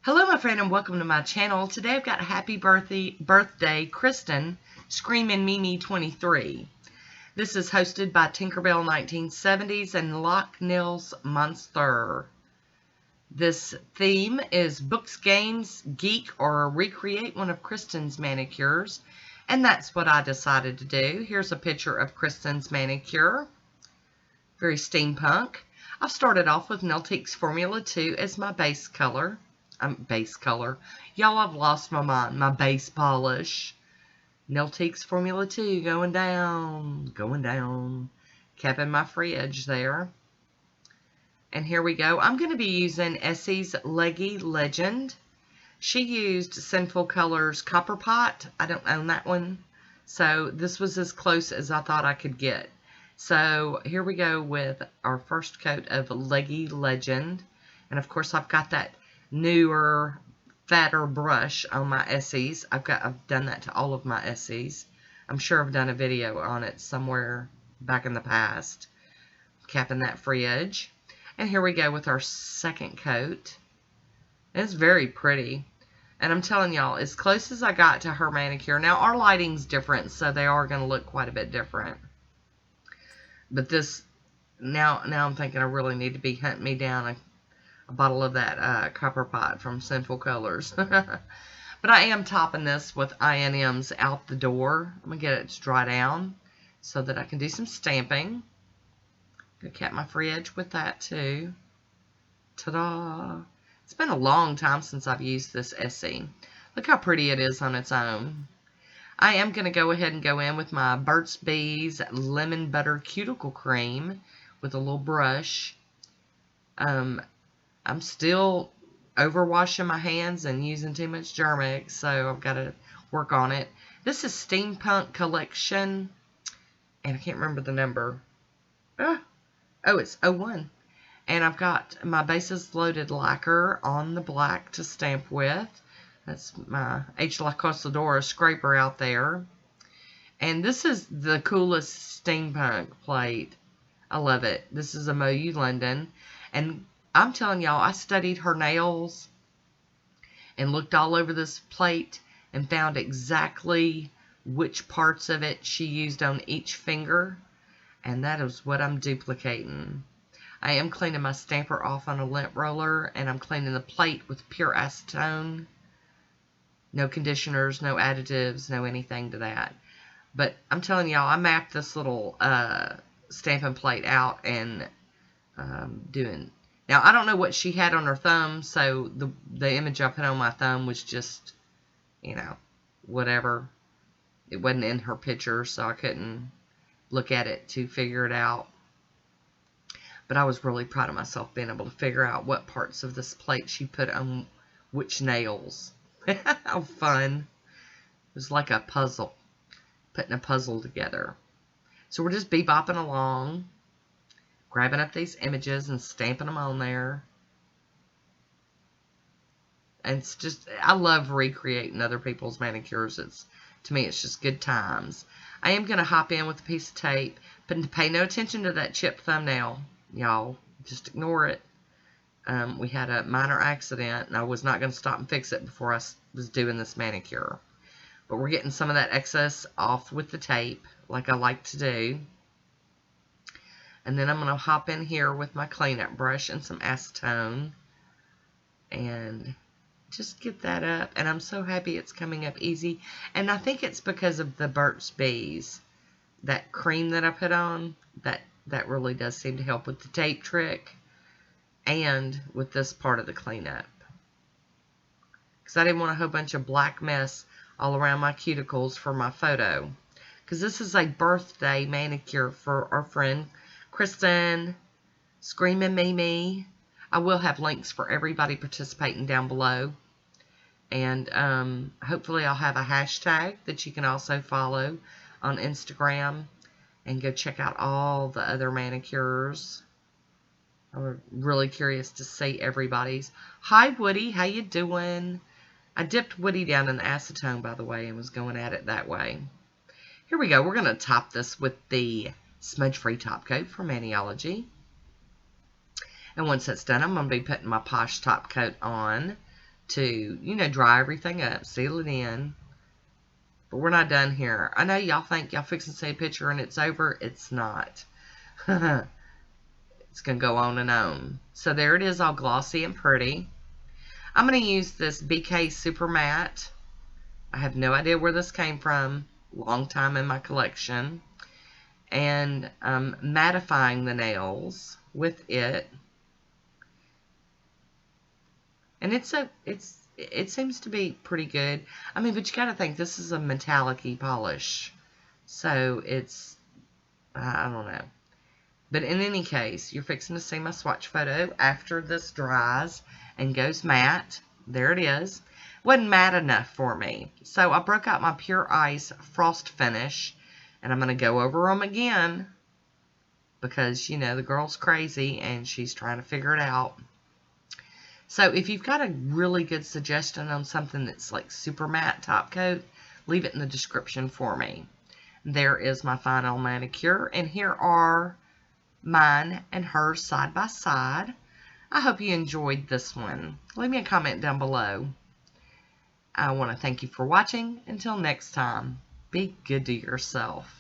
Hello, my friend, and welcome to my channel. Today I've got Happy Birthday Krystan, Screamin' Mimi 23. This is hosted by Tinkerbell 1970s and Loch Nils Monster. This theme is books, games, geek, or recreate one of Krystan's manicures. And that's what I decided to do. Here's a picture of Krystan's manicure. Very steampunk. I've started off with Nailteek's Formula 2 as my base color. Y'all, I've lost my mind. My base polish. Nailteek's Formula 2 going down. Capping my fridge there. And here we go. I'm going to be using Essie's Leggy Legend. She used Sinful Colors Copper Pot. I don't own that one. So this was as close as I thought I could get. So here we go with our first coat of Leggy Legend. And of course I've got that newer, fatter brush on my Essies. I've done that to all of my Essies. I'm sure I've done a video on it somewhere back in the past. Capping that fridge. And here we go with our second coat. It's very pretty. And I'm telling y'all, as close as I got to her manicure. Now, our lighting's different, so they are going to look quite a bit different. But this, now I'm thinking I really need to be hunting me down a bottle of that Copper Pot from Sinful Colors. But I am topping this with I&M's Out the Door. I'm going to get it to dry down so that I can do some stamping. Gonna cap my fridge with that too. Ta-da! It's been a long time since I've used this Essie. Look how pretty it is on its own. I am going to go ahead and go in with my Burt's Bees Lemon Butter Cuticle Cream with a little brush. I'm still overwashing my hands and using too much Germix, so I've got to work on it. This is Steampunk Collection, and I can't remember the number. Oh, it's 01. And I've got my Bases Loaded lacquer on the black to stamp with. That's my H. La Cosadora scraper out there. And this is the coolest steampunk plate. I love it. This is a Moyu London. And I'm telling y'all, I studied her nails and looked all over this plate and found exactly which parts of it she used on each finger. And that is what I'm duplicating. I am cleaning my stamper off on a lint roller, and I'm cleaning the plate with pure acetone. No conditioners, no additives, no anything to that. But I'm telling y'all, I mapped this little stamping plate out and doing... Now, I don't know what she had on her thumb, so the image I put on my thumb was just, you know, whatever. It wasn't in her picture, so I couldn't look at it to figure it out. But I was really proud of myself being able to figure out what parts of this plate she put on which nails. How fun. It was like a puzzle. Putting a puzzle together. So we're just bebopping along. Grabbing up these images and stamping them on there. And it's just, I love recreating other people's manicures. To me, it's just good times. I am going to hop in with a piece of tape, but pay no attention to that chipped thumbnail, y'all. Just ignore it. We had a minor accident, and I was not going to stop and fix it before I was doing this manicure. But we're getting some of that excess off with the tape, like I like to do. And then I'm going to hop in here with my cleanup brush and some acetone. And just get that up. And I'm so happy it's coming up easy. And I think it's because of the Burt's Bees. That cream that I put on, that really does seem to help with the tape trick. And with this part of the cleanup. Because I didn't want a whole bunch of black mess all around my cuticles for my photo. Because this is a birthday manicure for our friend Krystan, Screamin' Mimi. I will have links for everybody participating down below. And hopefully I'll have a hashtag that you can also follow on Instagram. And go check out all the other manicures. I'm really curious to see everybody's. Hi, Woody. How you doing? I dipped Woody down in the acetone, by the way, and was going at it that way. Here we go. We're going to top this with the smudge-free top coat from Maniology. And once that's done, I'm going to be putting my Posh top coat on to, you know, dry everything up, seal it in. But we're not done here. I know y'all think y'all fixing to see a picture and it's over. It's not. It's going to go on and on. So there it is, all glossy and pretty. I'm going to use this BK Super Matte. I have no idea where this came from. Long time in my collection. And mattifying the nails with it. And it seems to be pretty good. I mean, but you got to think this is a metallic-y polish. So it's, I don't know. But in any case, you're fixing to see my swatch photo after this dries and goes matte. There it is. Wasn't matte enough for me. So I broke out my Pure Ice Frost Finish. And I'm going to go over them again. Because, you know, the girl's crazy and she's trying to figure it out. So if you've got a really good suggestion on something that's like super matte top coat, leave it in the description for me. There is my final manicure. And here are mine and hers side by side. I hope you enjoyed this one. Leave me a comment down below. I want to thank you for watching. Until next time, be good to yourself.